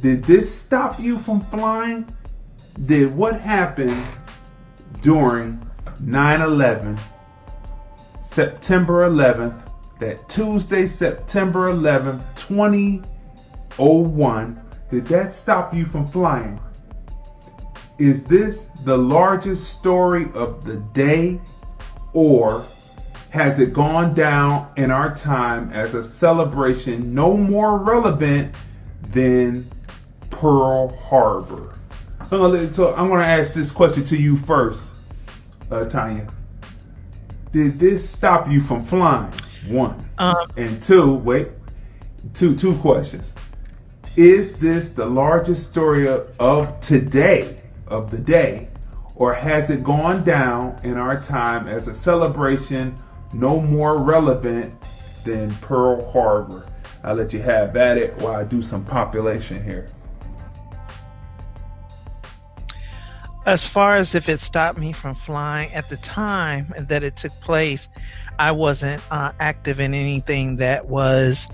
Did this stop you from flying? Did what happened during 9/11, September 11th, that Tuesday, September 11th, 2001, did that stop you from flying? Is this the largest story of the day, or has it gone down in our time as a celebration no more relevant than Pearl Harbor? So I'm going to ask this question to you first, Tanya. Did this stop you from flying? One. And two questions. Is this the largest story of today, of the day, or has it gone down in our time as a celebration no more relevant than Pearl Harbor? I'll let you have at it while I do some population here. As far as if it stopped me from flying, at the time that it took place, I wasn't active in anything that was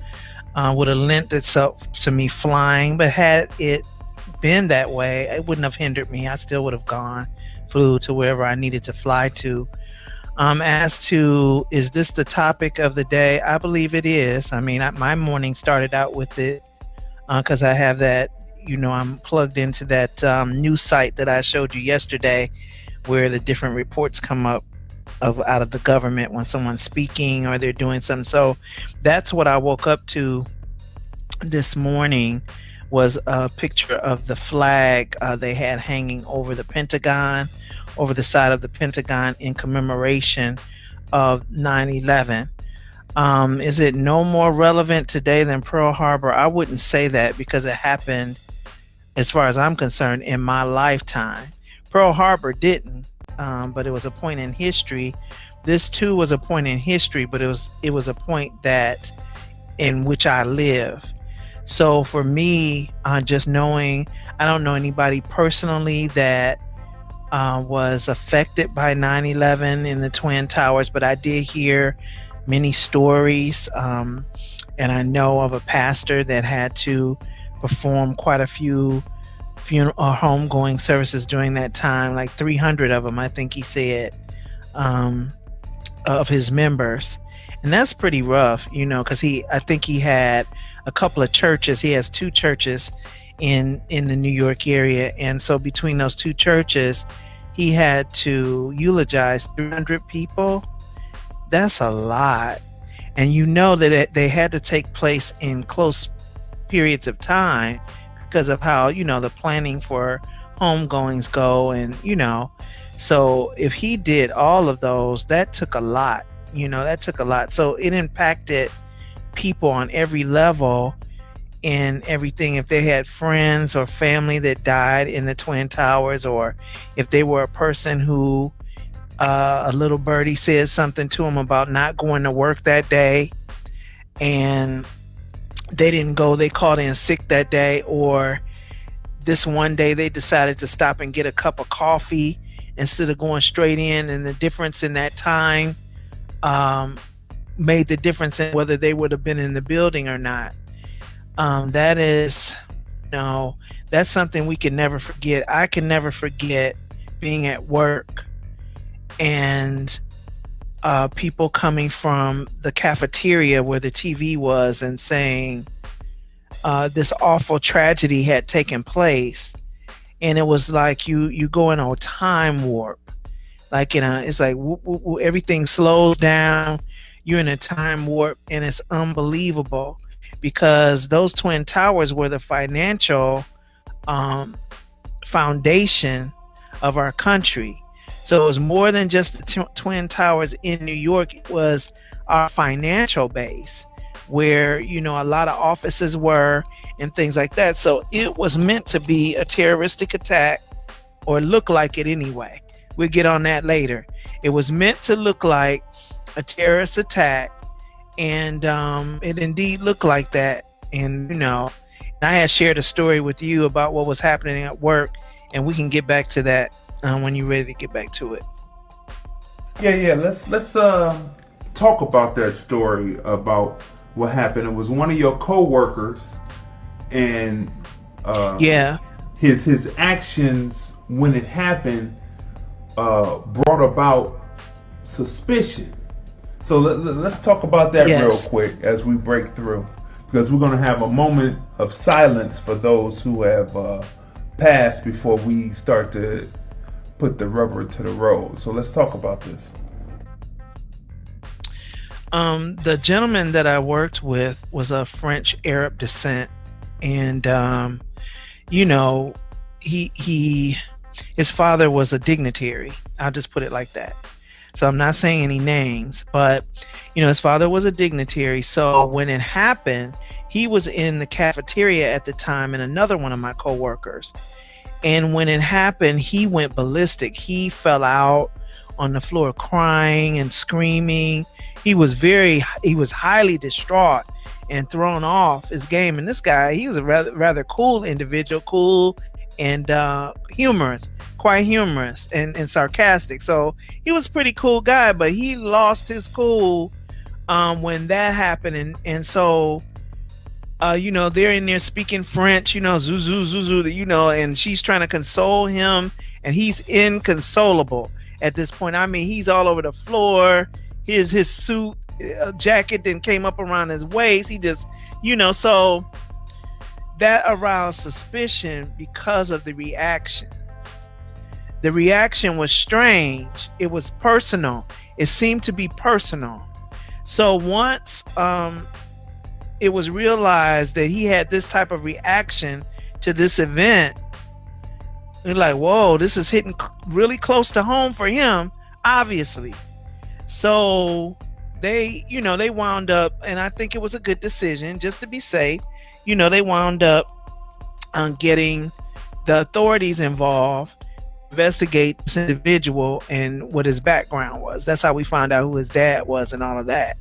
would have lent itself to me flying. But had it been that way, it wouldn't have hindered me. I still would have flew to wherever I needed to fly to. As to, is this the topic of the day? I believe it is. I mean, my morning started out with it because I have that, I'm plugged into that news site that I showed you yesterday, where the different reports come up out of the government when someone's speaking or they're doing something. So that's what I woke up to this morning, was a picture of the flag they had hanging over the Pentagon, over the side of the Pentagon, in commemoration of 9/11. Is it no more relevant today than Pearl Harbor? I wouldn't say that, because it happened, as far as I'm concerned, in my lifetime. Pearl Harbor didn't, but it was a point in history. This too was a point in history, but it was a point that in which I live. So for me, just knowing, I don't know anybody personally that was affected by 9/11 in the Twin Towers, but I did hear many stories, and I know of a pastor that had to perform quite a few funeral or homegoing services during that time, like 300 of them, I think he said, of his members. And that's pretty rough, because I think he had a couple of churches. He has two churches in the New York area. And so between those two churches, he had to eulogize 300 people. That's a lot. And that they had to take place in close periods of time because of how, the planning for homegoings go. And, so if he did all of those, that took a lot, So it impacted people on every level and everything. If they had friends or family that died in the Twin Towers, or if they were a person who a little birdie said something to them about not going to work that day, and they didn't go, they called in sick that day, or this one day they decided to stop and get a cup of coffee instead of going straight in, and the difference in that time made the difference in whether they would have been in the building or not. That is, that's something we can never forget. I can never forget being at work and people coming from the cafeteria where the TV was and saying this awful tragedy had taken place. And it was like you go in a time warp. Like, it's like everything slows down. You're in a time warp, and it's unbelievable, because those Twin Towers were the financial foundation of our country. So it was more than just the Twin Towers in New York. It was our financial base, where, a lot of offices were and things like that. So it was meant to be a terroristic attack, or look like it anyway. We'll get on that later. It was meant to look like a terrorist attack, and it indeed looked like that. And I had shared a story with you about what was happening at work, and we can get back to that when you're ready to get back to it. Yeah. Let's talk about that story about what happened. It was one of your co-workers, and Yeah. His actions when it happened brought about suspicion. So let's talk about that real quick as we break through, because we're going to have a moment of silence for those who have passed before we start to put the rubber to the road. So let's talk about this. The gentleman that I worked with was of French Arab descent, and his father was a dignitary. I'll just put it like that. So I'm not saying any names, but his father was a dignitary. So when it happened, he was in the cafeteria at the time, and another one of my coworkers. And when it happened, he went ballistic. He fell out on the floor crying and screaming. He was highly distraught and thrown off his game. And this guy, he was a rather cool individual, cool and humorous, quite humorous and sarcastic. So he was a pretty cool guy, but he lost his cool when that happened. And so they're in there speaking French, zuzu, and she's trying to console him, and he's inconsolable at this point. I mean, he's all over the floor. His suit jacket then came up around his waist. He just, so that aroused suspicion because of the reaction. The reaction was strange. It was personal. It seemed to be personal. So once it was realized that he had this type of reaction to this event, they're like, whoa, this is hitting really close to home for him, obviously. So they wound up, and I think it was a good decision just to be safe. They wound up getting the authorities involved, investigate this individual and what his background was. That's how we found out who his dad was and all of that.